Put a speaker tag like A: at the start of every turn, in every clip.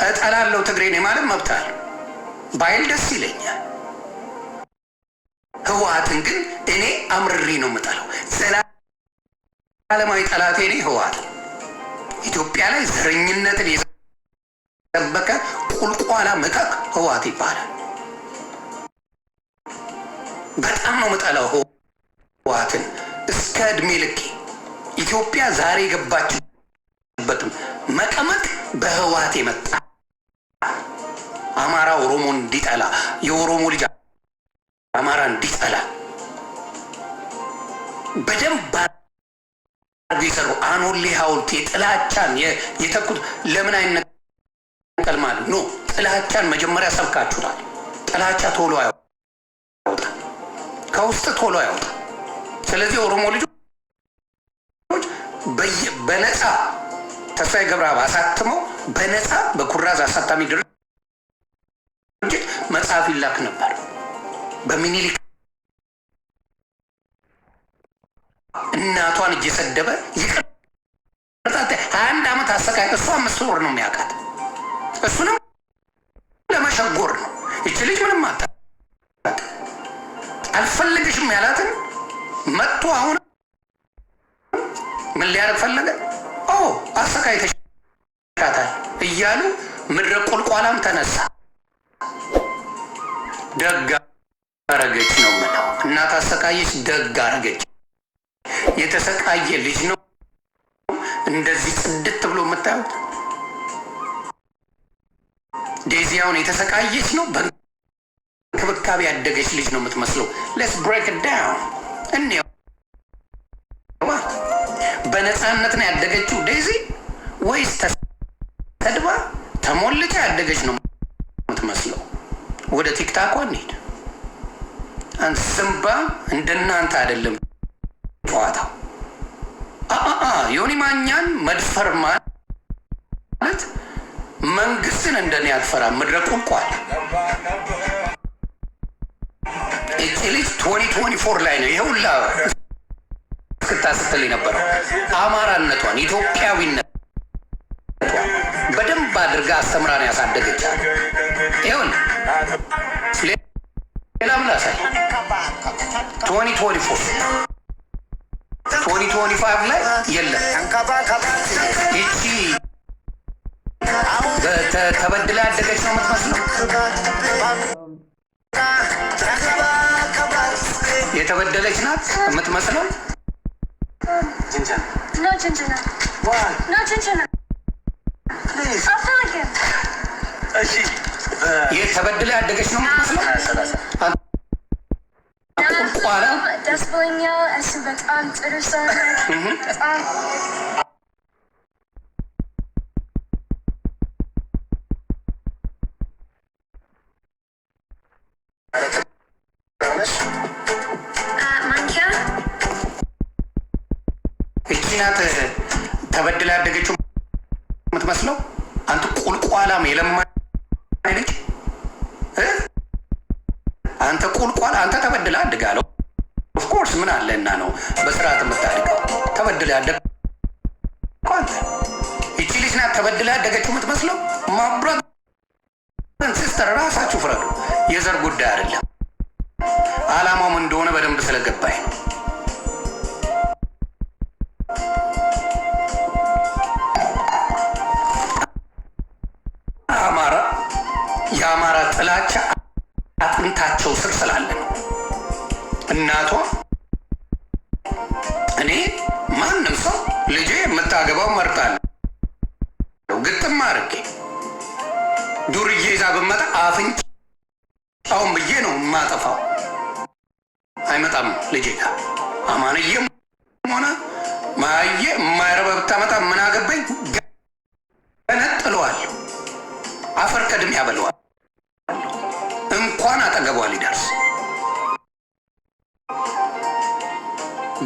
A: እጠላለሁ ትግሬን ማለት መብት አለ ባይል ደስ ይለኛል። ህወሓትን ግን እኔ አምርሬ ነው የምጠላው። ዘላለማዊ ጠላቴ እኔ ህወሓት ኢትዮጵያ ላይ ዘረኝነትን የሰበከ ቁልቋላ መካክ ህወሓት ይባላል። በጣም ነው የምጠላው ህወሓትን እስከ እድሜ ልኬ። ኢትዮጵያ ዛሬ የገባችበትም መቀመቅ በህወሓት የመጣ አማራ ኦሮሞን እንዲጠላ የኦሮሞ ልጅ አማራ እንዲጠላ በደንብ አድርገው የሰሩ አኖሌ ሐውልት የጥላቻን የተኩት ለምን አይነቀል ማለት ነው። ጥላቻን መጀመሪያ ሰብካችሁታል። ጥላቻ ቶሎ አይወጣ ከውስጥ ቶሎ አይወጣ። ስለዚህ ኦሮሞ ልጆች በነፃ ተስፋዬ ገብረአብ አሳትመው በነፃ በኩራዝ አሳታሚ ድርጅት መጽሐፍ ይላክ ነበር። በሚኒሊክ እናቷን እየሰደበ ይቅርታ 21 ዓመት አሰቃይ። እሷ 5 ወር ነው የሚያውቃት። እሱንም ለመሸጎር ነው። ይቺ ልጅ ምንም አልፈልግሽም ያላትን መጥቶ አሁን ምን ሊያደርግ ፈለገ? አሰቃይ ተሽካታል እያሉ ምድረ ቁልቋላም ተነሳ። ደግ አረገች ነው የምለው። እናት አሰቃየች፣ ደግ አረገች። የተሰቃየ ልጅ ነው እንደዚህ ጽድት ብሎ የምታዩት። ዴዚያውን የተሰቃየች ነው፣ በእንክብካቤ ያደገች ልጅ ነው የምትመስለው። ሌትስ ብሬክ ኢት ዳውን። እኔዋ በነፃነት ነው ያደገችው ዴዚ ወይስ ተሰድባ ተሞልጫ ያደገች ነው የምትመስለው? ወደ ቲክታክ እንሂድ። አንስምባ እንደናንተ አይደለም ጨዋታው። ዮኒ ማኛን መድፈር ማለት መንግስትን እንደኔ አትፈራም። ምድረ ቁልቋል። እቺ ልጅ 2024 ላይ ነው ይሄውላ ስታስትል የነበረው አማራነቷን ኢትዮጵያዊነቷን በደንብ አድርጋ አስተምራን ያሳደገቻት። ይሁን ሌላ ምን ላሳይ? 2025 ላይ የለም። ይቺ ተበድላ ያደገች ነው የምትመስለው። የተበደለች ናት የምትመስለው። ተበድላ ያደገች ነው የምትመስለው። ደስ ብሎኛል። እሱ በጣም ጥሩ ሰው ነው። ማንኪያ እቺ ናት ተበድላ ያደገችው የምትመስለው። አንተ ቁልቋላም የለማ ልጅ አንተ ቁልቋል። አንተ ተበድላ አድጋለሁ። ኦፍኮርስ ምን አለና ነው በስርዓት የምታድገው? ተበድላ ያደግ አንተ። ይቺ ልጅ ናት ተበድላ ያደገችው የምትመስለው። ማብራት ሲስተር ራሳችሁ ፍረዱ። የዘር ጉዳይ አይደለም። አላማውም እንደሆነ በደንብ ስለገባኝ ነው። የአማራ ጥላቻ አጥንታቸው ስር ስላለ ነው። እናቷ እኔ ማንም ሰው ልጄ የምታገባው መርጣለሁ ግጥም አድርጌ ዱርዬ ይዛ ብመጣ አፍንጫውን ብዬ ነው የማጠፋው። አይመጣም ልጄ ጋር አማንዬም ሆነ ማየ የማይረባ ብታመጣ ምን አገባኝ? ገነጥለዋለሁ። አፈር ቀድም ያበለዋል። እንኳን አጠገቧ ሊደርስ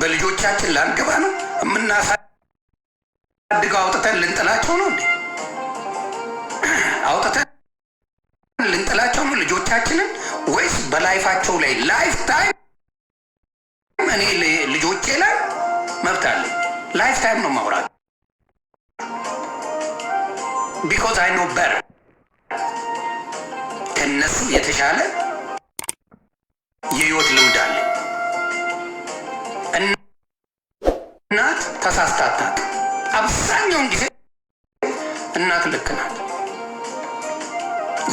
A: በልጆቻችን ላንገባ ነው የምናሳድገው። አውጥተን ልንጥላቸው ነው እንዴ? አውጥተን ልንጥላቸው ነው ልጆቻችንን? ወይስ በላይፋቸው ላይ ላይፍ ታይም እኔ ልጆቼ ላይ መብት አለ። ላይፍ ታይም ነው ማውራት። ቢኮዝ አይ ኖ ቤተር ከነሱ የተሻለ የህይወት ልምድ አለ። እናት ተሳስታታት አብዛኛውን ጊዜ እናት ልክ ናት።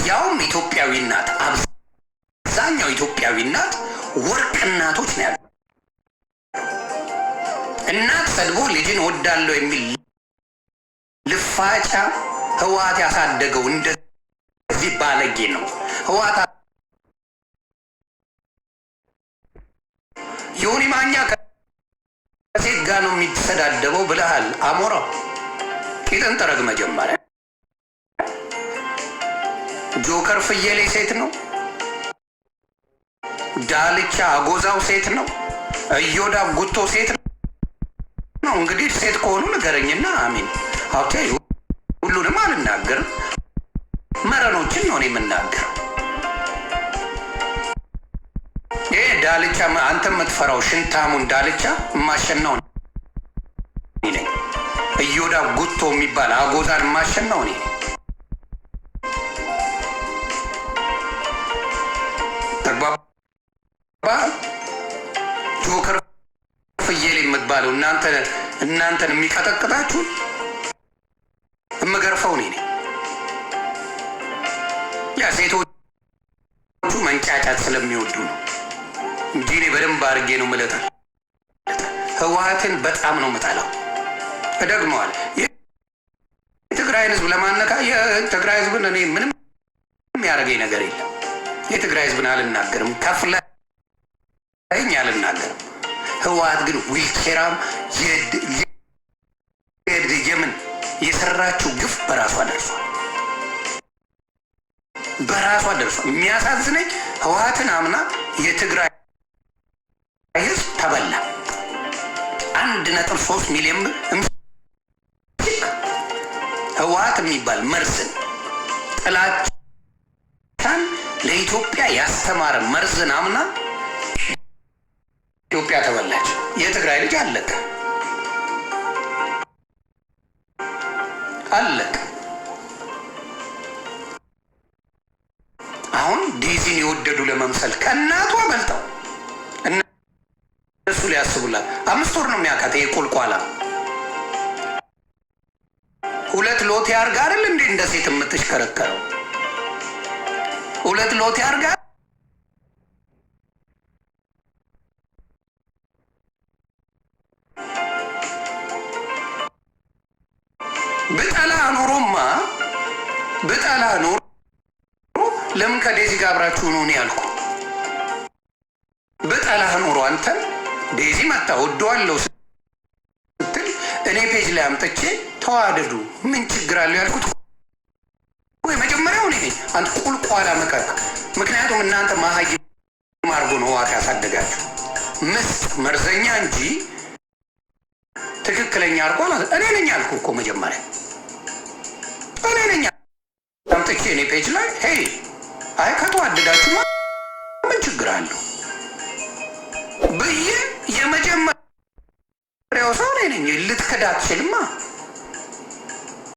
A: ያውም ኢትዮጵያዊ እናት፣ አብዛኛው ኢትዮጵያዊ እናት ወርቅ እናቶች ነው ያሉት። እናት ሰድቦ ልጅን ወዳለው የሚል ልፋጫ ህወሓት ያሳደገው እንደዚህ ባለጌ ነው። ህወሓት ዮኒ ማኛ ከሴት ጋር ነው የሚተዳደበው ብለሃል። አሞራው ቂጥን ጠረግ። መጀመሪያ ጆከር ፍየሌ ሴት ነው። ዳልቻ አጎዛው ሴት ነው። እዮዳ ጉቶ ሴት ነው። እንግዲህ ሴት ከሆኑ ንገረኝና አሚን። ኦኬ ሁሉንም አልናገርም፣ መረኖችን ነው የምናገር። ይሄ ዳልቻ አንተ የምትፈራው ሽንታሙን ዳልቻ የማሸናው ነኝ። እዮዳ ጉቶ የሚባል አጎዛን የማሸናው ነኝ። ተግባባ። ጆከር ፍየል የምትባለው እናንተን የሚቀጠቅጣችሁ የምገርፈው እኔ ነኝ። ያ ሴቶቹ መንጫጫት ስለሚወዱ ነው እንጂ እኔ በደንብ አድርጌ ነው የምለታል። ህወሓትን በጣም ነው የምጠላው። እደግመዋል። የትግራይን ህዝብ ለማነካ የትግራይ ህዝብን እኔ ምንም ያደረገኝ ነገር የለም። የትግራይ ህዝብን አልናገርም፣ ከፍለኝ አልናገርም። ህወሓት ግን ዊልቼራም የምን የሰራችው ግፍ በራሷ ደርሷል፣ በራሷ ደርሷል። የሚያሳዝነኝ ህወሓትን አምና የትግራይ ህዝብ ተበላ። 1.3 ሚሊዮን ህወሓት የሚባል መርዝን ጥላቻን ለኢትዮጵያ ያስተማረ መርዝን አምና ኢትዮጵያ ተበላች። የትግራይ ልጅ አለቀ አለቀ። አሁን ዴዚን የወደዱ ለመምሰል ከእናቷ በልጠው እነሱ ሊያስቡላት 5 ወር ነው የሚያውቃት። የቁልቋላ 2 ሎቴ አርጋ አይደል እንዴ እንደ ሴት የምትሽከረከረው? 2 ሎቴ አርጋ ብጠላ ኖሮ ለምን ከዴዚ ጋር አብራችሁ ነው ያልኩ። ብጠላህ ኖሮ አንተን ዴዚ መጣ ወደዋለሁ ስትል እኔ ፔጅ ላይ አምጥቼ ተዋደዱ ምን ችግር አለው ያልኩት ወይ መጀመሪያው ነኝ። አንተ ቁልቋላ መቀቅ። ምክንያቱም እናንተ ማሃይ ማርጎ ነው ዋካ ያሳደጋችሁ ምስጥ መርዘኛ እንጂ ትክክለኛ አርጎ እኔ ነኝ ያልኩ እኮ መጀመሪያ እኔ ነኝ አምጥቼ እኔ ፔጅ ላይ ሄይ አይ ከተዋደዳችሁ ምን ችግር አለው ብዬ የመጀመሪያው ሰው ነኝ። ልትከዳ አትችልማ።